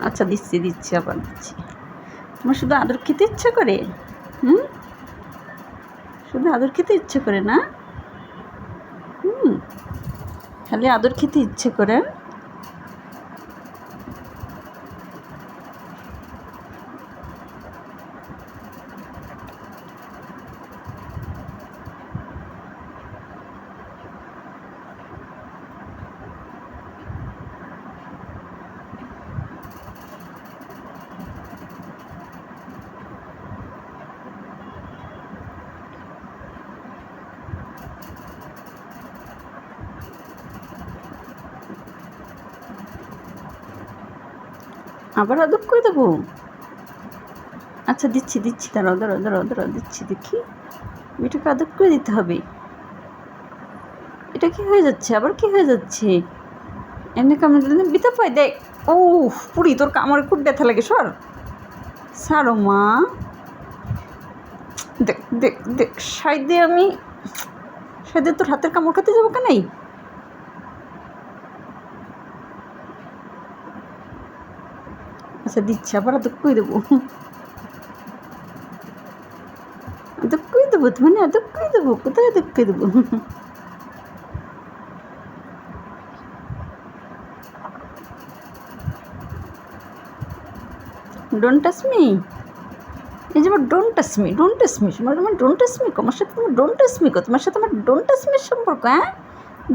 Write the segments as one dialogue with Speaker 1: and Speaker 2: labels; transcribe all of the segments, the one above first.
Speaker 1: আচ্ছা দিচ্ছি দিচ্ছি, আবার দিচ্ছি। তোমার শুধু আদর খেতে ইচ্ছা করে? শুধু আদর খেতে ইচ্ছে করে না? খালি আদর খেতে ইচ্ছে করে? আবার আদর করে দেবো? আচ্ছা দিচ্ছি দিচ্ছি, দাঁড়াও দাঁড়াও দাঁড়াও দাঁড়াও, দিচ্ছি। দেখি, এটাকে আদর করে দিতে হবে। এটা কি হয়ে যাচ্ছে? আবার কি হয়ে যাচ্ছে? এমনি কামড়ে দিলে বিতা পাই দেখ। ও পুরি, তোর কামড়ে খুব ব্যথা লাগে, সর সারো মা। দেখ দেখ দেখ, সাইডে আমি সাইডে তোর হাতের কামড় খেতে যাবো কেন? আচ্ছা দিচ্ছি, আবার আদর করে দেবো। আদর করে দেবো, মানে আদর করে দেবো? কোথায় আদর করে দেবো? Don't touch me. এই যে আমার don't touch me, don't touch me, তোমার ডোন্ট টাচ মি। আমার সাথে তোমার ডোন্ট টাচ মি, তোমার সাথে আমার ডোন্ট টাচ মির সম্পর্ক? হ্যাঁ,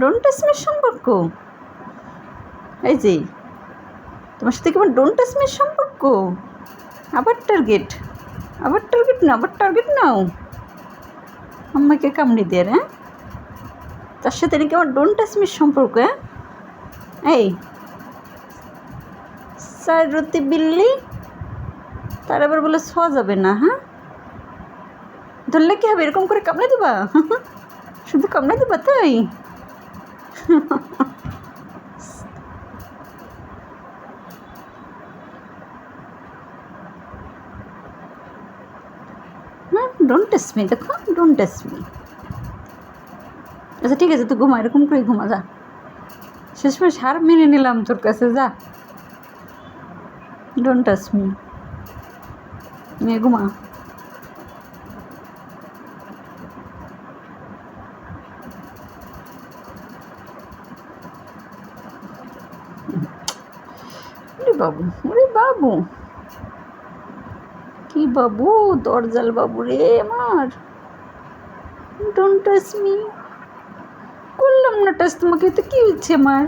Speaker 1: ডোন্ট টাচ মির সম্পর্ক। এই যে তোমার সাথে কি আমার ডোন্ট টাচ মির সম্পর্ক? আবার টার্গেট, আবার টার্গেট নাও, আবার টার্গেট নাও। আম্মাকে কামড়ে দেয়? হ্যাঁ, তার সাথে নাকি আমার ডোন্ট টাচ মির সম্পর্ক? হ্যাঁ, এই সাররতি বিল্লি, তার আবার বলে ছোঁয়া যাবে না? হ্যাঁ, ধরলে কি হবে? এরকম করে কামড়ে দেবা? শুধু কামড়ে দেবা তাই? ডোন্ট টাচ মি, দেখো, ডোন্ট টাচ মি। আচ্ছা ঠিক আছে, তুই ঘুমা, এরকম করে ঘুমা, যা। শেষমেশ হার মেনে নিলাম তোর কাছে, যা। ডোন্ট টাচ মি, নিয়ে ঘুমা। ওরে বাবু, ওরে বাবু, কি বাবু, দরজাল বাবু রে আমার। ডোন্ট টাচ মি, করলাম না টাচ তোমাকে, তো কি হচ্ছে আমার?